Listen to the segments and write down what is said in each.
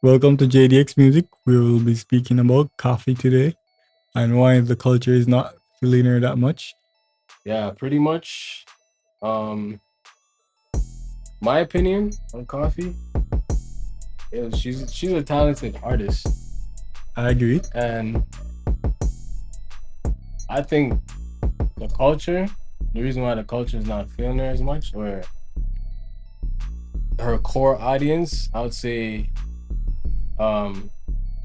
Welcome to JDX Music. We will be speaking about coffee today and why the culture is not filling her that much. Yeah, pretty much. Um, my opinion on Coffee is she's a talented artist, I agree. and I think the culture, the reason why the culture is not feeling her as much, or her core audience, I would say, um,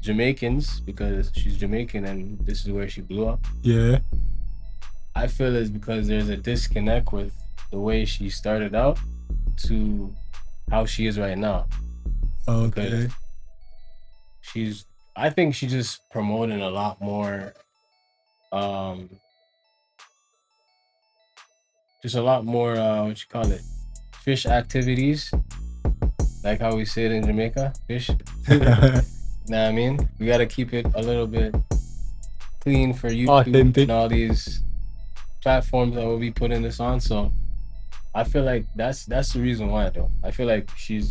Jamaicans, because she's Jamaican and this is where she blew up. Yeah. I feel is because there's a disconnect with the way she started out to how she is right now, because Okay. she's I think she's just promoting a lot more um just a lot more what you call it, fish activities, like how we say it in Jamaica, fish. Know what I mean? We got to keep it a little bit clean for YouTube Authentic. and all these platforms that we'll be putting this on. So I feel like that's the reason why, though. I feel like she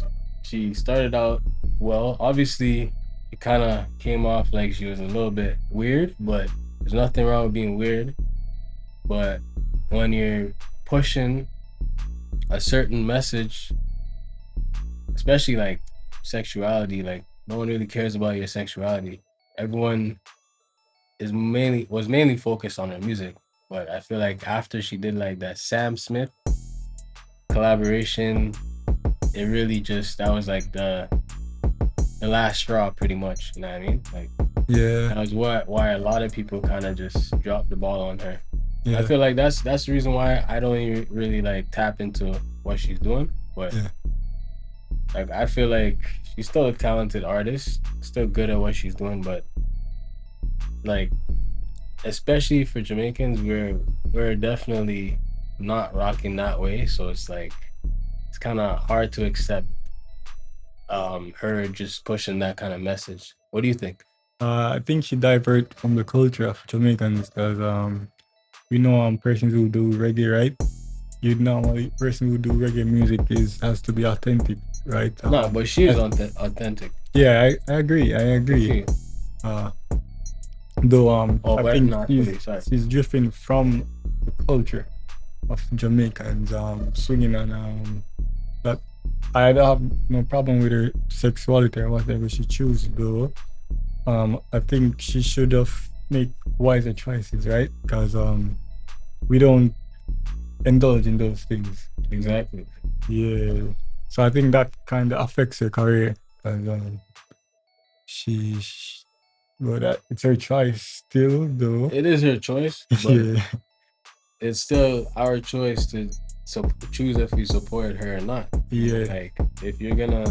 started out well. Obviously, it kind of came off like she was a little bit weird, but there's nothing wrong with being weird. But when you're pushing a certain message, especially like sexuality, like no one really cares about your sexuality. Everyone was mainly focused on her music. But I feel like after she did like that Sam Smith collaboration, it really just that was like the last straw pretty much. You know what I mean? Like Yeah. that was why a lot of people kind of just dropped the ball on her. I Yeah. feel like that's the reason why I don't even really like tap into what she's doing. But Yeah. like I feel like she's still a talented artist, still good at what she's doing. But like especially for Jamaicans, we're definitely not rocking that way. So it's like it's kind of hard to accept her just pushing that kind of message. What do you think? I think she divert from the culture of Jamaicans because we know persons who do reggae, right? You normally person who do reggae music is has to be authentic, right? No, but she is I, authentic. yeah, I agree. I agree. She, Uh, though oh, I but think not fully. Sorry. she's drifting from the culture of Jamaicans swinging on that I don't have no problem with her sexuality or whatever she chooses though. I think she should have make wiser choices, right? Because we don't indulge in those things. Exactly. Yeah. So I think that kind of affects her career. And she, but it's her choice still though. It is her choice, but Yeah. it's still our choice to choose if we support her or not. Yeah. Like if you're gonna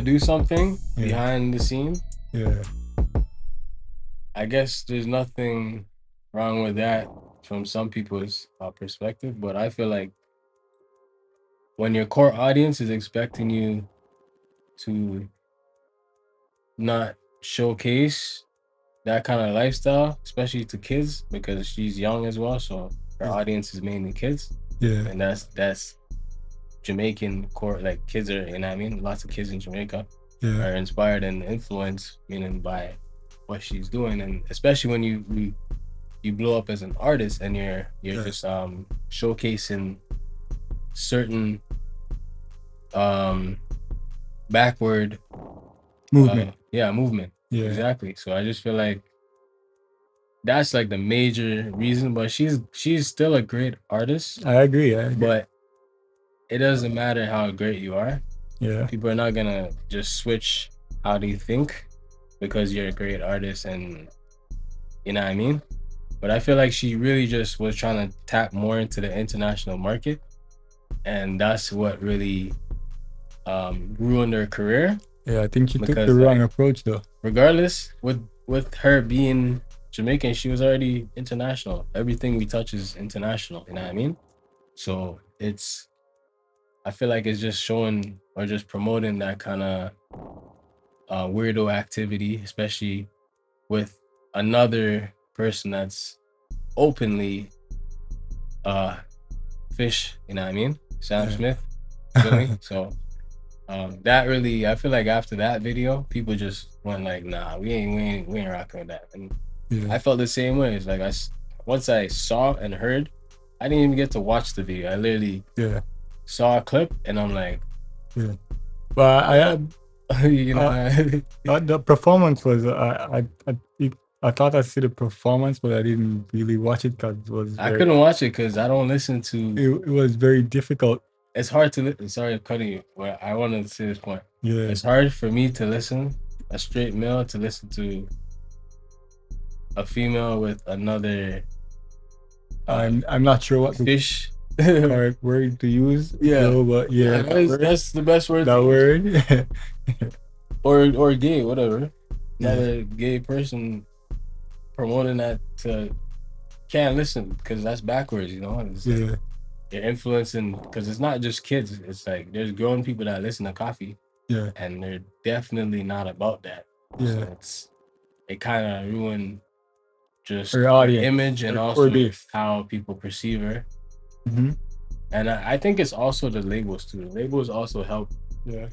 do something Yeah. behind the scene, Yeah. I guess there's nothing wrong with that from some people's perspective. But I feel like when your core audience is expecting you to not showcase that kind of lifestyle, especially to kids, because she's young as well, so her Yeah. audience is mainly kids, Yeah. and that's Jamaican core, like kids are, you know what I mean? Lots of kids in Jamaica Yeah. are inspired and influenced, meaning by what she's doing, and especially when you blow up as an artist and you're Yeah. just showcasing certain um backward Movement. movement. Yeah. Exactly. So I just feel like that's like the major reason, but she's still a great artist, I agree. I agree. but it doesn't matter how great you are. Yeah. People are not gonna just switch how they think because you're a great artist, and you know what I mean? But I feel like she really just was trying to tap more into the international market, and that's what really ruined her career. Yeah. I think she took the Because wrong like approach though. regardless, with her being Jamaican, she was already international. Everything we touch is international. You know what I mean? So I feel like it's just showing or just promoting that kind of weirdo activity, especially with another person that's openly uh fish. You know what I mean? Sam Yeah. Smith. You feel me? So That really, I feel like after that video, people just went like, nah, we ain't rocking with that. And Yeah, I felt the same way. It's like once I saw and heard, I didn't even get to watch the video. I literally yeah, saw a clip and I'm like, yeah. But I had you uh, know, the performance was I thought I see the performance, but I didn't really watch it because I couldn't watch it because I don't listen to. it was very difficult. It's hard to. Sorry, I'm cutting you, but I wanted to say this point. Yeah, It's hard for me to listen a straight male to listen to a female with another I'm not sure what the fish. correct word to use. Yeah. though, but yeah, That's the best word. that word. Or gay, whatever. Yeah. Another gay person promoting that to can't listen because that's backwards. You know, it's like Yeah, you're influencing because it's not just kids. It's like there's grown people that listen to Coffee, yeah, and they're definitely not about that. yeah. So it kind of ruined just Her her audience, image and her also core base. how people perceive her. Mm-hmm. And I think it's also the labels too. The labels also help Yeah,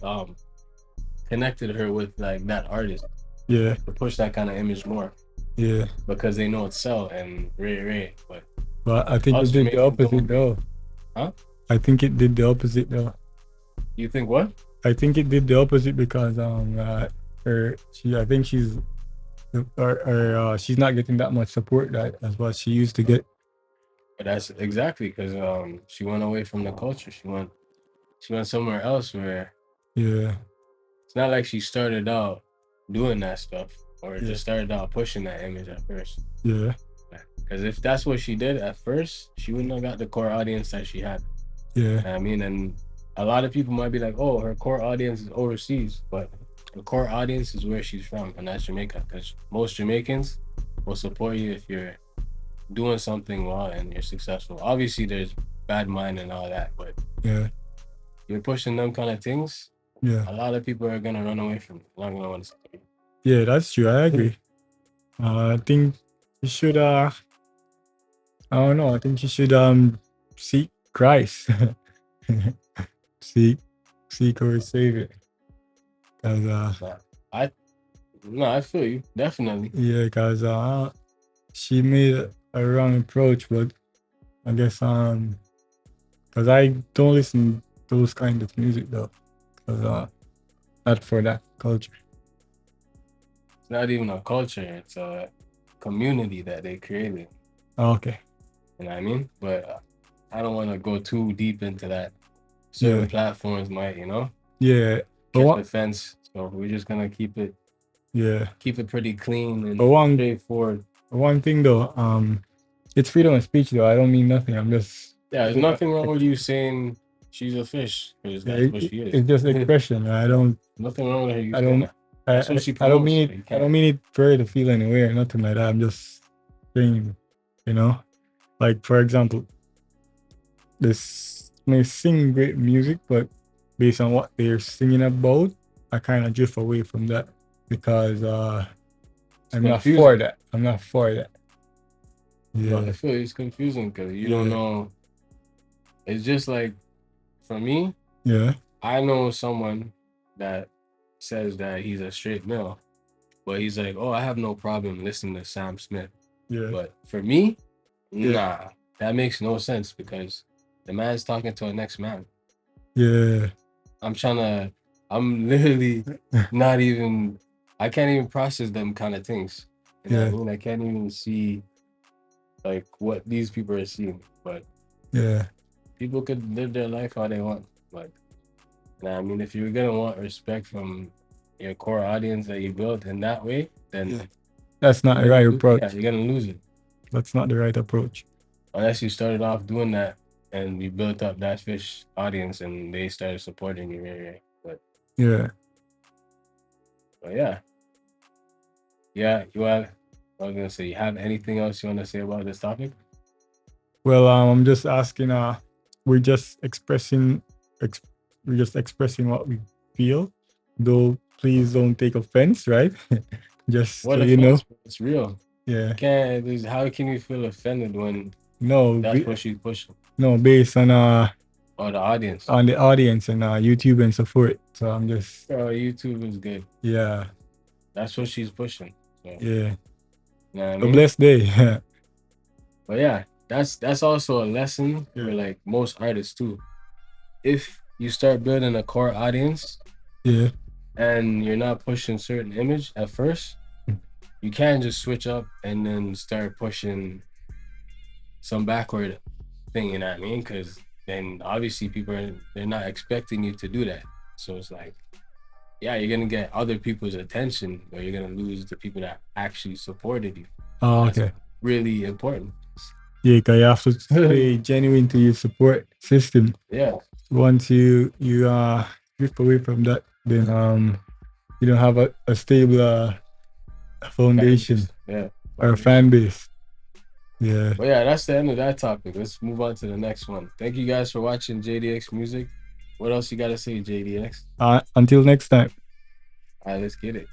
connected her with like that artist yeah, to push that kind of image more yeah. because they know it's sell and Ray. But But I think us it did the Jamaicans opposite don't. though. Huh? I think it did the opposite though. You think what? I think it did the opposite because I think she's not getting that much support as what she used to get. But that's exactly because she went away from the culture. She went somewhere else where Yeah, it's not like she started out doing that stuff or Yeah. just started out pushing that image at first. yeah, Because if that's what she did at first, she wouldn't have got the core audience that she had. yeah, I mean, and a lot of people might be like, "Oh, her core audience is overseas," but the core audience is where she's from, and that's Jamaica. Because most Jamaicans will support you if you're doing something well and you're successful. Obviously, there's bad mind and all that, but yeah, you're pushing them kind of things. yeah. A lot of people are gonna run away from you. Not gonna want to support you. Yeah, that's true. I agree. I think you should. I don't know. I think you should seek Christ, seek our Savior. Cause I feel you definitely. yeah, cause she made a wrong approach, but I guess cause I don't listen to those kind of music though, cause not for that culture. It's not even a culture; it's a community that they created. Okay. You know what I mean? But I don't want to go too deep into that. Certain Yeah. platforms might, Yeah. But catch what? the fence. So we're just gonna keep it Yeah. pretty clean and But straightforward. one thing though, it's freedom of speech though. I don't mean nothing. I'm just Yeah, there's nothing wrong with you saying she's a fish because that's what she is. it's just expression. I don't. Nothing wrong with her. I don't. That's what she I don't promotes, mean so you it. I don't can't. mean it for her to feel any way or nothing like that. I'm just saying, like for example, this may sing great music, but based on what they're singing about, I kind of drift away from that because I'm not confusing. for that. I'm not for that. But Yeah, I feel it's confusing because you don't Yeah. know. It's just like for me, yeah, I know someone that says that he's a straight male, but he's like, "Oh, I have no problem listening to Sam Smith." yeah, But for me, Yeah. nah, that makes no sense because the man's talking to a next man. yeah, I'm literally not even, I can't even process them kind of things. You know what I Yeah. mean? I can't even see like what these people are seeing. But yeah, people could live their life how they want. Like, I mean, if you're gonna want respect from your core audience that you built in that way, then Yeah. That's not the you're right gonna approach. Yeah, you're gonna lose it. That's not the right approach. Unless you started off doing that and you built up that fish audience and they started supporting you. Yeah. Yeah. But yeah. Yeah, I was gonna say, you have anything else you want to say about this topic? Well, I'm just asking. We're just expressing, what we feel. Though, please don't take offense, right? Just What so if you know. it's real? Yeah. How can you feel offended when No. that's what she's pushing? No. Based on or the audience. on the audience and YouTube and so forth. So I'm just YouTube is good. yeah, That's what she's pushing. So, yeah. you know what I A mean? blessed day. But yeah, that's also a lesson for like most artists too. If you start building a core audience Yeah. and you're not pushing certain image at first, you can't just switch up and then start pushing some backward thing, you know what I mean? Because then obviously they're not expecting you to do that. So it's like, yeah, you're gonna get other people's attention, or you're gonna lose the people that actually supported you. Oh, That's okay. really important. Yeah, because you have to stay genuine to your support system. Yeah, Once you drift away from that, then you don't have a stable foundation yeah. or a fan base. Yeah. But yeah, that's the end of that topic. Let's move on to the next one. Thank you guys for watching JDX Music. What else you gotta say, JDX? Until next time. All right, let's get it.